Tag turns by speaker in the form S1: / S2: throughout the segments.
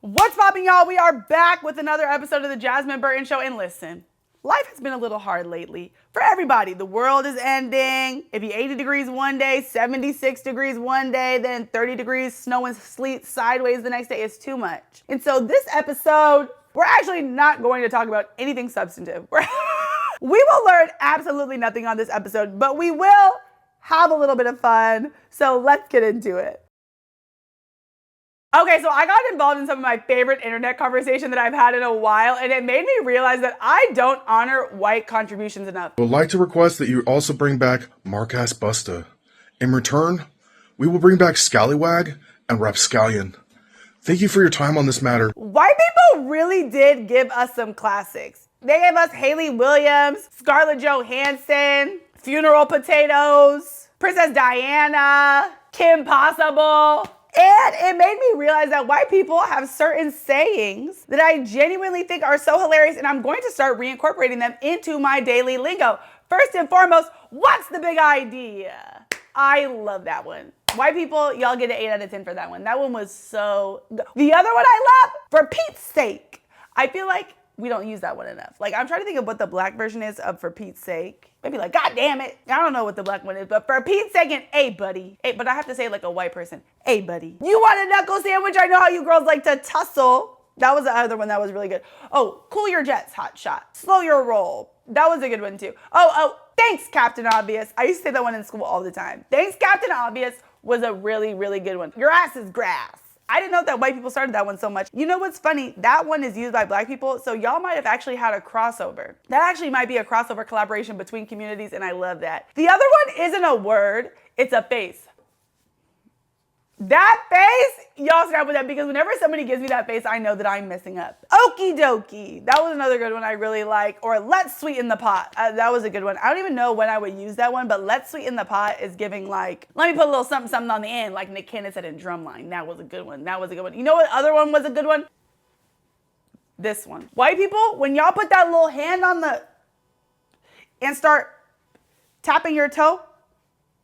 S1: What's poppin', y'all? We are back with another episode of the Jasmine Burton Show. And listen, life has been a little hard lately for everybody. The world is ending. If you're 80 degrees one day, 76 degrees one day, then 30 degrees, snow and sleet sideways the next day, is too much. And so this episode, we're actually not going to talk about anything substantive. We will learn absolutely nothing on this episode, but we will have a little bit of fun. So let's get into it. Okay, so I got involved in some of my favorite internet conversation that I've had in a while, and it made me realize that I don't honor white contributions enough.
S2: I would like to request that you also bring back Mark-ass Busta. In return, we will bring back Scallywag and Rapscallion. Thank you for your time on this matter.
S1: White people really did give us some classics. They gave us Haley Williams, Scarlett Johansson, Funeral Potatoes, Princess Diana, Kim Possible. And it made me realize that white people have certain sayings that I genuinely think are so hilarious, and I'm going to start reincorporating them into my daily lingo. First and foremost, what's the big idea? I love that one. White people, y'all get an 8 out of 10 for that one. That one was so good. The other one I love, for Pete's sake. I feel like we don't use that one enough. Like, I'm trying to think of what the black version is of for Pete's sake. Maybe like, God damn it. I don't know what the black one is, but for Pete's sake, and hey, buddy. Hey, but I have to say it like a white person. Hey, buddy. You want a knuckle sandwich? I know how you girls like to tussle. That was the other one that was really good. Oh, cool your jets, hot shot. Slow your roll. That was a good one too. Oh, thanks, Captain Obvious. I used to say that one in school all the time. Thanks, Captain Obvious was a really, really good one. Your ass is grass. I didn't know that white people started that one so much. You know what's funny? That one is used by black people, so y'all might have actually had a crossover. That actually might be a crossover collaboration between communities, and I love that. The other one isn't a word, it's a face. That face, y'all snap with that, because whenever somebody gives me that face, I know that I'm messing up. Okie dokie. That was another good one I really like. Or let's sweeten the pot. That was a good one. I don't even know when I would use that one, but let's sweeten the pot is giving like, let me put a little something, something on the end, like Nick Cannon said in Drumline. That was a good one. That was a good one. You know what other one was a good one? This one. White people, when y'all put that little hand on the, and start tapping your toe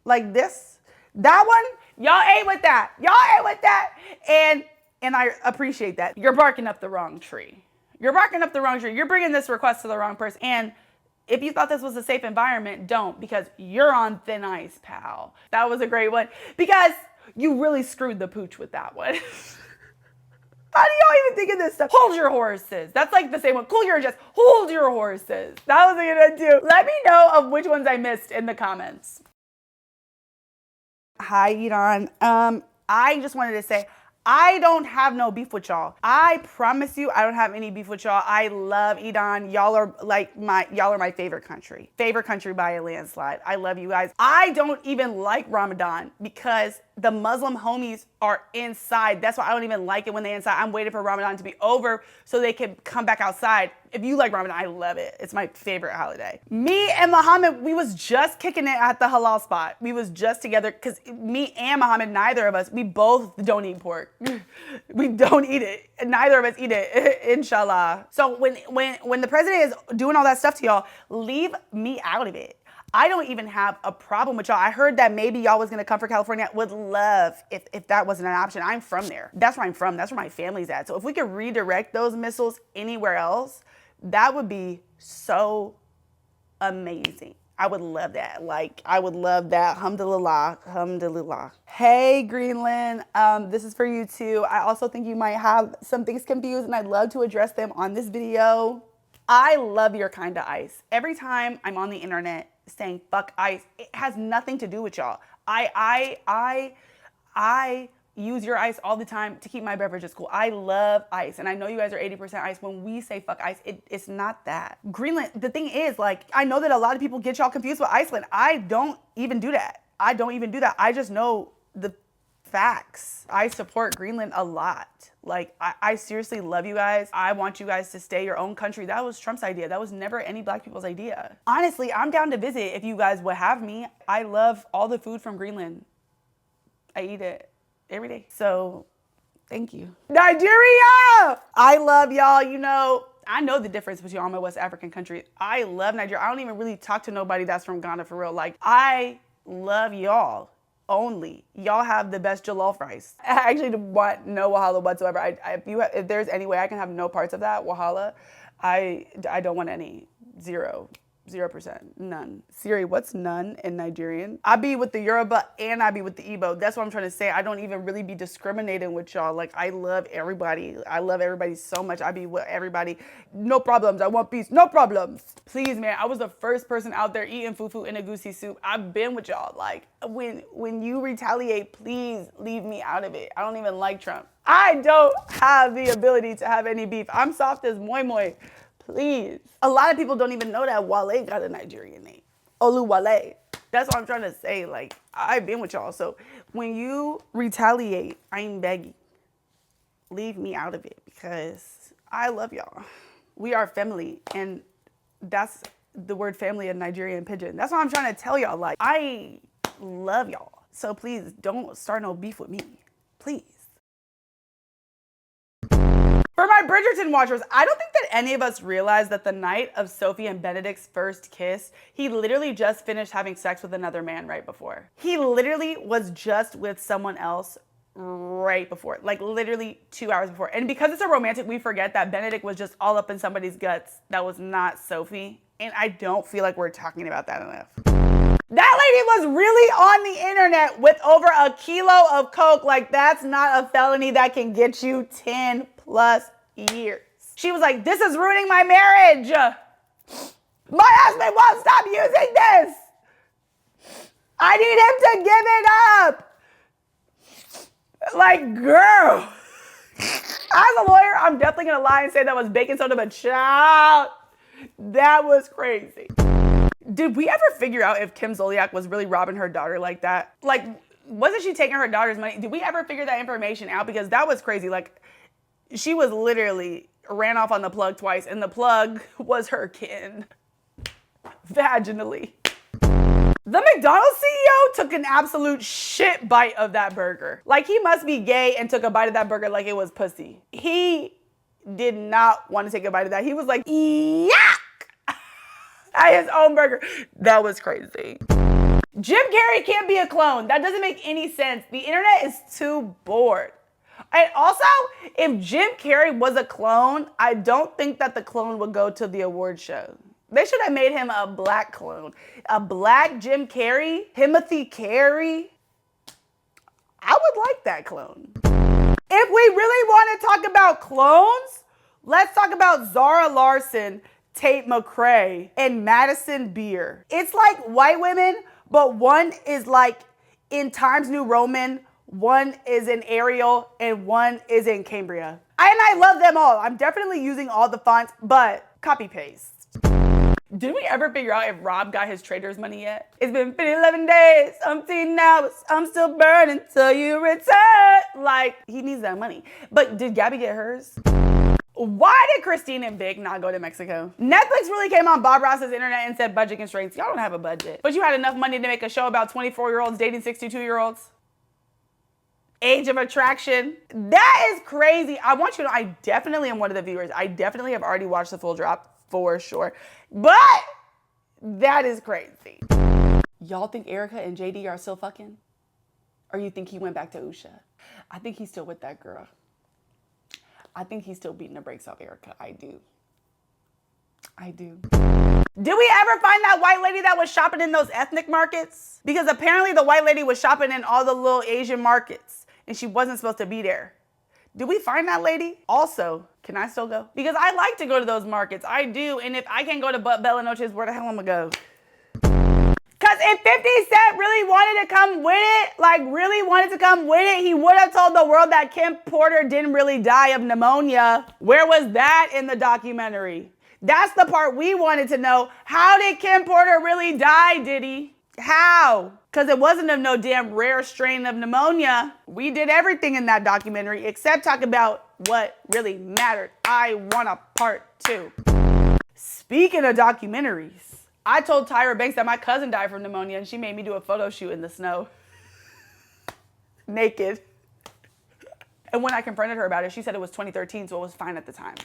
S1: like this, that one, y'all ate with that. Y'all ate with that. And I appreciate that. You're barking up the wrong tree. You're barking up the wrong tree. You're bringing this request to the wrong person. And if you thought this was a safe environment, don't, because you're on thin ice, pal. That was a great one, because you really screwed the pooch with that one. How do y'all even think of this stuff? Hold your horses. That's like the same one. Cool your jets. Hold your horses. That was a good one too. Let me know of which ones I missed in the comments. Hi, Iran. I just wanted to say, I don't have no beef with y'all. I promise you, I don't have any beef with y'all. I love Iran. Y'all are my favorite country. Favorite country by a landslide. I love you guys. I don't even like Ramadan because the Muslim homies are inside. That's why I don't even like it when they're inside. I'm waiting for Ramadan to be over so they can come back outside. If you like Ramadan, I love it. It's my favorite holiday. Me and Muhammad, we was just kicking it at the halal spot. We was just together because me and Muhammad, neither of us, we both don't eat pork. We don't eat it. Neither of us eat it, inshallah. So when the president is doing all that stuff to y'all, leave me out of it. I don't even have a problem with y'all. I heard that maybe y'all was gonna come for California. Would love if that wasn't an option. I'm from there. That's where I'm from. That's where my family's at. So if we could redirect those missiles anywhere else, that would be so amazing. I would love that. Like, I would love that. Alhamdulillah, alhamdulillah. Hey, Greenland, this is for you too. I also think you might have some things confused and I'd love to address them on this video. I love your kind of ice. Every time I'm on the internet saying fuck ice, it has nothing to do with y'all. I use your ice all the time to keep my beverages cool. I love ice, and I know you guys are 80% ice. When we say fuck ice, it's not that. Greenland, the thing is, like, I know that a lot of people get y'all confused with Iceland. I don't even do that. I just know the facts. I support Greenland a lot. Like, I seriously love you guys. I want you guys to stay your own country. That was Trump's idea. That was never any black people's idea. Honestly, I'm down to visit if you guys would have me. I love all the food from Greenland. I eat it every day. So thank you. Nigeria! I love y'all. You know, I know the difference between all my West African countries. I love Nigeria. I don't even really talk to nobody that's from Ghana for real. Like, I love y'all. only. Y'all have the best jollof rice. I actually want no wahala whatsoever. If there's any way I can have no parts of that wahala, I don't want any. 0%, none. Siri, what's none in Nigerian? I be with the Yoruba and I be with the Igbo. That's what I'm trying to say. I don't even really be discriminating with y'all. Like, I love everybody. I love everybody so much. I be with everybody. No problems. I want peace. No problems. Please, man. I was the first person out there eating fufu in a goosey soup. I've been with y'all. Like, when you retaliate, please leave me out of it. I don't even like Trump. I don't have the ability to have any beef. I'm soft as moi moi. Please. A lot of people don't even know that Wale got a Nigerian name. Oluwale. That's what I'm trying to say. Like, I've been with y'all. So when you retaliate, I'm begging. Leave me out of it because I love y'all. We are family. And that's the word family in Nigerian pidgin. That's what I'm trying to tell y'all. Like, I love y'all. So please don't start no beef with me. Please. For my Bridgerton watchers, I don't think that any of us realized that the night of Sophie and Benedict's first kiss, he literally just finished having sex with another man right before. He literally was just with someone else right before, like literally 2 hours before. And because it's a romantic, we forget that Benedict was just all up in somebody's guts that was not Sophie. And I don't feel like we're talking about that enough. That lady was really on the internet with over a kilo of coke. Like, that's not a felony that can get you 10+ years. She was like, this is ruining my marriage. My husband won't stop using this. I need him to give it up. Like, girl. As a lawyer, I'm definitely going to lie and say that was baking soda, but child, that was crazy. Did we ever figure out if Kim Zolciak was really robbing her daughter like that? Like, wasn't she taking her daughter's money? Did we ever figure that information out? Because that was crazy. Like, she was literally ran off on the plug twice, and the plug was her kin. Vaginally. The McDonald's CEO took an absolute shit bite of that burger. Like, he must be gay and took a bite of that burger like it was pussy. He did not want to take a bite of that. He was like, yuck! At his own burger. That was crazy. Jim Carrey can't be a clone. That doesn't make any sense. The internet is too bored. And also, if Jim Carrey was a clone, I don't think that the clone would go to the award show. They should have made him a black clone. A black Jim Carrey, Timothy Carey. I would like that clone. If we really want to talk about clones, let's talk about Zara Larsson, Tate McRae, and Madison Beer. It's like white women, but one is like in Times New Roman, one is in Arial, and one is in Cambria. And I love them all. I'm definitely using all the fonts, but copy paste. Did we ever figure out if Rob got his trader's money yet? It's been 11 days, umpteen hours, I'm still burning till you return. Like, he needs that money. But did Gabby get hers? Why did Christine and Big not go to Mexico? Netflix really came on Bob Ross's internet and said budget constraints. Y'all don't have a budget. But you had enough money to make a show about 24-year-olds dating 62-year-olds. Age of attraction. That is crazy. I want you to know, I definitely am one of the viewers. I definitely have already watched the full drop for sure. But that is crazy. Y'all think Erica and JD are still fucking? Or you think he went back to Usha? I think he's still with that girl. I think he's still beating the brakes off Erica. I do. Did we ever find that white lady that was shopping in those ethnic markets? Because apparently the white lady was shopping in all the little Asian markets and she wasn't supposed to be there. Did we find that lady? Also, can I still go? Because I like to go to those markets. I do. And if I can't go to Bella Noches, where the hell am I gonna go? Because if 50 Cent really wanted to come with it, he would have told the world that Kim Porter didn't really die of pneumonia. Where was that in the documentary? That's the part we wanted to know. How did Kim Porter really die, Diddy? How? Because it wasn't of no damn rare strain of pneumonia. We did everything in that documentary except talk about what really mattered. I want a part 2. Speaking of documentaries, I told Tyra Banks that my cousin died from pneumonia and she made me do a photo shoot in the snow. Naked. And when I confronted her about it, she said it was 2013, so it was fine at the time.